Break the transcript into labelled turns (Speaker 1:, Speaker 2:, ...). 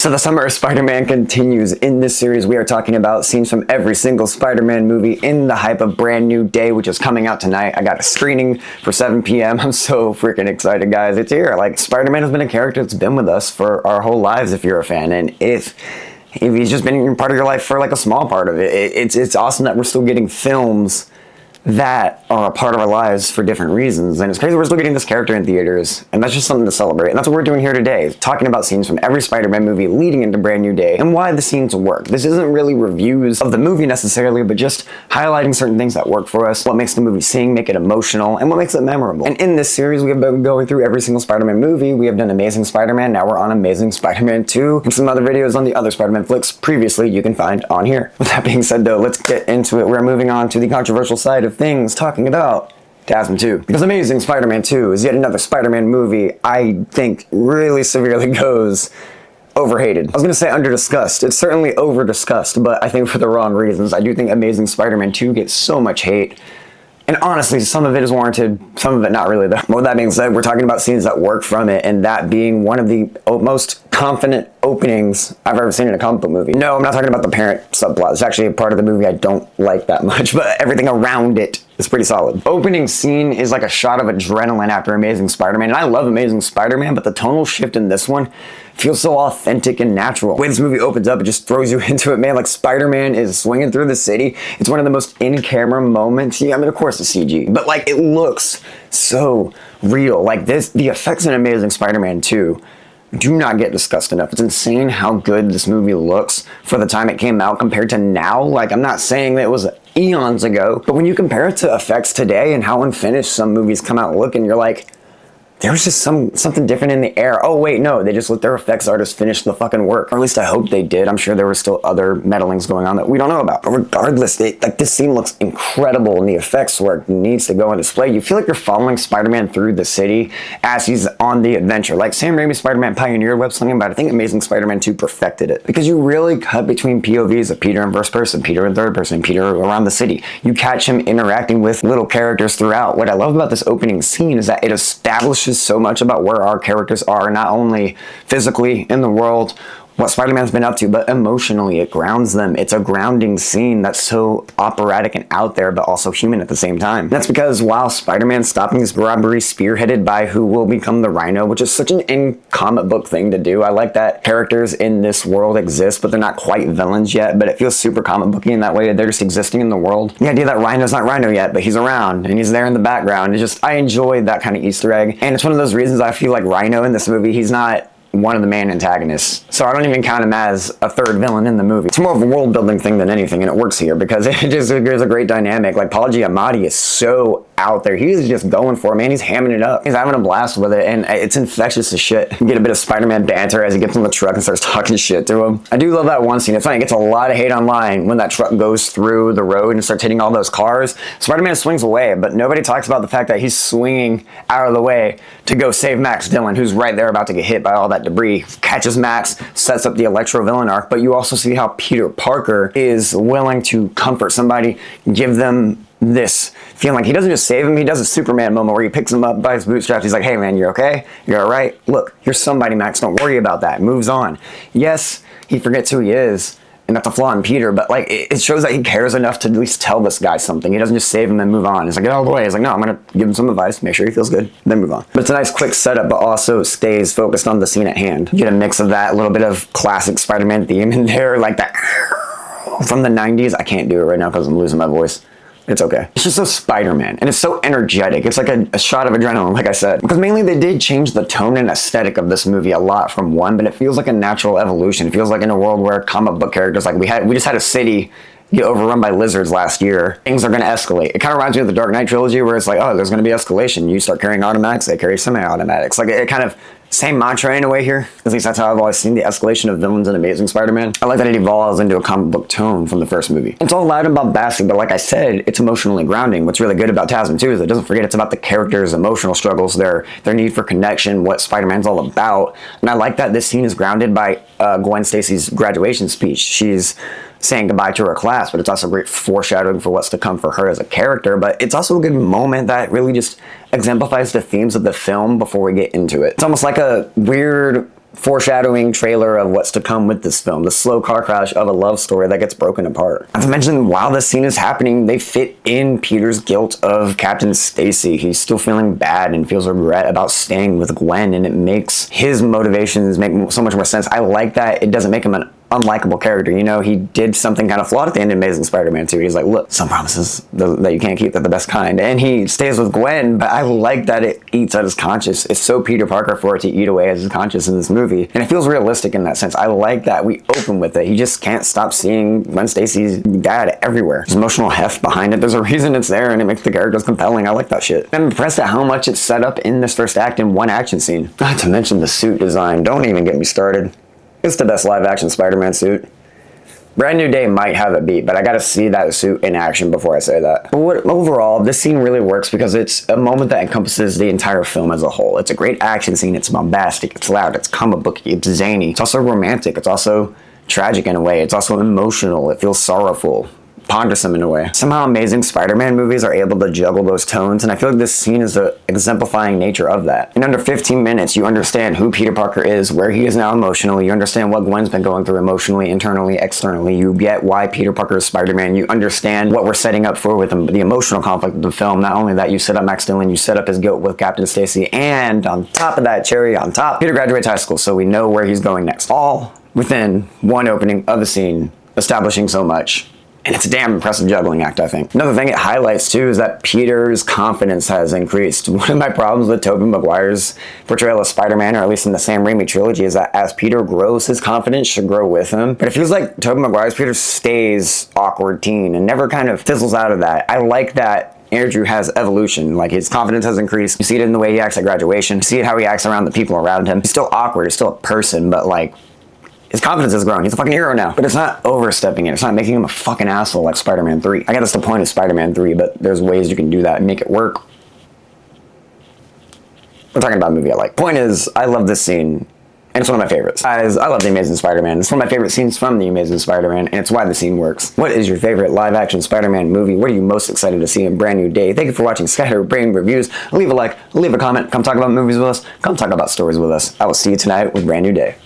Speaker 1: So the summer of Spider-Man continues. In this series, we are talking about scenes from every single Spider-Man movie in the hype of Brand New Day, which is coming out tonight. I got a screening for 7 p.m. I'm so freaking excited, guys. It's here. Like, Spider-Man has been a character that's been with us for our whole lives if you're a fan. And if he's just been part of your life for like a small part of it, it's awesome that we're still getting films that are a part of our lives for different reasons. And it's crazy we're still getting this character in theaters, and that's just something to celebrate. And that's what we're doing here today, talking about scenes from every Spider-Man movie leading into Brand New Day and why the scenes work. This isn't really reviews of the movie necessarily, but just highlighting certain things that work for us, what makes the movie sing, make it emotional, and what makes it memorable. And in this series, we have been going through every single Spider-Man movie. We have done Amazing Spider-Man, now we're on Amazing Spider-Man 2, and some other videos on the other Spider-Man flicks previously you can find on here. With that being said though, let's get into it. We're moving on to the controversial side of things, talking about TASM 2. Because Amazing Spider-Man 2 is yet another Spider-Man movie I think really severely goes overhated. I was going to say under-discussed. It's certainly over-discussed, but I think for the wrong reasons. I do think Amazing Spider-Man 2 gets so much hate. And honestly, some of it is warranted, some of it not really though. But with that being said, we're talking about scenes that work from it, and that being one of the most confident openings I've ever seen in a comic book movie. No, I'm not talking about the parent subplot. It's actually a part of the movie I don't like that much, but everything around it is pretty solid. Opening scene is like a shot of adrenaline after Amazing Spider-Man, and I love Amazing Spider-Man, but the tonal shift in this one feels so authentic and natural. The way this movie opens up, it just throws you into it, man. Like, Spider-Man is swinging through the city. It's one of the most in-camera moments. Yeah, I mean, of course it's CG, but like, it looks so real. Like this, the effects in Amazing Spider-Man 2 do not get discussed enough. It's insane how good this movie looks for the time it came out compared to now. Like, I'm not saying that it was eons ago, but when you compare it to effects today and how unfinished some movies come out looking, you're like, there's just something different in the air. Oh wait, no, they just let their effects artists finish the fucking work. Or at least I hope they did. I'm sure there were still other meddlings going on that we don't know about. But regardless, like, this scene looks incredible, and the effects work needs to go on display. You feel like you're following Spider-Man through the city as he's on the adventure. Like Sam Raimi's Spider-Man pioneered web slinging, but I think Amazing Spider-Man 2 perfected it. Because you really cut between POVs of Peter in first person, Peter in third person, Peter around the city. You catch him interacting with little characters throughout. What I love about this opening scene is that it establishes so much about where our characters are, not only physically in the world, what Spider-Man's been up to, but emotionally. It grounds them. It's a grounding scene that's so operatic and out there, but also human at the same time. And that's because while Spider-Man's stopping this robbery spearheaded by who will become the Rhino, which is such an in-comic book thing to do. I like that characters in this world exist, but they're not quite villains yet, but it feels super comic booky in that way. They're just existing in the world. The idea that Rhino's not Rhino yet, but he's around, and he's there in the background. It's just, I enjoy that kind of Easter egg, and it's one of those reasons I feel like Rhino in this movie, he's not one of the main antagonists. So I don't even count him as a third villain in the movie. It's more of a world building thing than anything, and it works here because it just gives a great dynamic. Like, Paul Giamatti is so out there. He's just going for it, man. He's hamming it up. He's having a blast with it, and it's infectious as shit. You get a bit of Spider-Man banter as he gets on the truck and starts talking shit to him. I do love that one scene. It's funny, it gets a lot of hate online when that truck goes through the road and starts hitting all those cars. Spider-Man swings away, but nobody talks about the fact that he's swinging out of the way to go save Max Dillon, who's right there about to get hit by all that debris. Catches Max, sets up the Electro villain arc, but you also see how Peter Parker is willing to comfort somebody, give them this feeling. Like, he doesn't just save him, he does a Superman moment where he picks him up by his bootstraps. He's like, hey man, you're okay? You're alright? Look, you're somebody, Max, don't worry about that. Moves on. Yes, he forgets who he is, and that's a flaw in Peter, but like, it shows that he cares enough to at least tell this guy something. He doesn't just save him and move on. He's like, get out of the way. He's like, no, I'm gonna give him some advice, make sure he feels good, then move on. But it's a nice quick setup, but also stays focused on the scene at hand. You get a mix of that, a little bit of classic Spider-Man theme in there, like that from the 90s. I can't do it right now because I'm losing my voice. It's okay. It's just so Spider-Man, and it's so energetic. It's like a shot of adrenaline, like I said. Because mainly they did change the tone and aesthetic of this movie a lot from one, but it feels like a natural evolution. It feels like in a world where comic book characters, like we just had a city get overrun by lizards last year, things are going to escalate. It kind of reminds me of the Dark Knight trilogy, where it's like, oh, there's going to be escalation. You start carrying automatics, they carry semi-automatics. Like, it kind of same mantra in a way here. At least that's how I've always seen the escalation of villains in Amazing Spider-Man. I like that it evolves into a comic book tone from the first movie. It's all loud and bombastic, but like I said, it's emotionally grounding. What's really good about TASM 2 is it doesn't forget it's about the characters' emotional struggles, their need for connection, what Spider-Man's all about. And I like that this scene is grounded by Gwen Stacy's graduation speech. She's saying goodbye to her class, but it's also great foreshadowing for what's to come for her as a character. But it's also a good moment that really just exemplifies the themes of the film before we get into it. It's almost like a weird foreshadowing trailer of what's to come with this film, the slow car crash of a love story that gets broken apart. Not to mention, while this scene is happening, they fit in Peter's guilt of Captain Stacy. He's still feeling bad and feels regret about staying with Gwen, and it makes his motivations make so much more sense. I like that it doesn't make him an unlikable character. You know, he did something kind of flawed at the end of Amazing Spider-Man 2. He's like, look, some promises that you can't keep, they're the best kind. And he stays with Gwen, but I like that it eats at his conscience. It's so Peter Parker for it to eat away at his conscience in this movie. And it feels realistic in that sense. I like that we open with it. He just can't stop seeing Gwen Stacy's dad everywhere. There's emotional heft behind it. There's a reason it's there, and it makes the characters compelling. I like that shit. I'm impressed at how much it's set up in this first act in one action scene. Not to mention the suit design. Don't even get me started. It's the best live-action Spider-Man suit. Brand New Day might have it beat, but I gotta see that suit in action before I say that. But overall, this scene really works because it's a moment that encompasses the entire film as a whole. It's a great action scene. It's bombastic. It's loud. It's comic booky. It's zany. It's also romantic. It's also tragic in a way. It's also emotional. It feels sorrowful. Pondersome in a way. Somehow Amazing Spider-Man movies are able to juggle those tones, and I feel like this scene is the exemplifying nature of that. In under 15 minutes, you understand who Peter Parker is, where he is now emotionally, you understand what Gwen's been going through emotionally, internally, externally, you get why Peter Parker is Spider-Man, you understand what we're setting up for with the emotional conflict of the film. Not only that, you set up Max Dillon, you set up his guilt with Captain Stacy, and on top of that, cherry on top, Peter graduates high school, so we know where he's going next. All within one opening of a scene, establishing so much. And it's a damn impressive juggling act, I think. Another thing it highlights, too, is that Peter's confidence has increased. One of my problems with Tobey Maguire's portrayal of Spider-Man, or at least in the Sam Raimi trilogy, is that as Peter grows, his confidence should grow with him. But it feels like Tobey Maguire's Peter stays awkward teen and never kind of fizzles out of that. I like that Andrew has evolution. Like, his confidence has increased. You see it in the way he acts at graduation. You see it how he acts around the people around him. He's still awkward. He's still a person, but, like, his confidence has grown. He's a fucking hero now. But it's not overstepping it. It's not making him a fucking asshole like Spider-Man 3. I guess that's the point of Spider-Man 3, but there's ways you can do that and make it work. We're talking about a movie I like. Point is, I love this scene, and it's one of my favorites. Guys, I love The Amazing Spider-Man. It's one of my favorite scenes from The Amazing Spider-Man, and it's why the scene works. What is your favorite live-action Spider-Man movie? What are you most excited to see in Brand New Day? Thank you for watching Spider-Man Reviews. Leave a like, leave a comment, come talk about movies with us, come talk about stories with us. I will see you tonight with Brand New Day.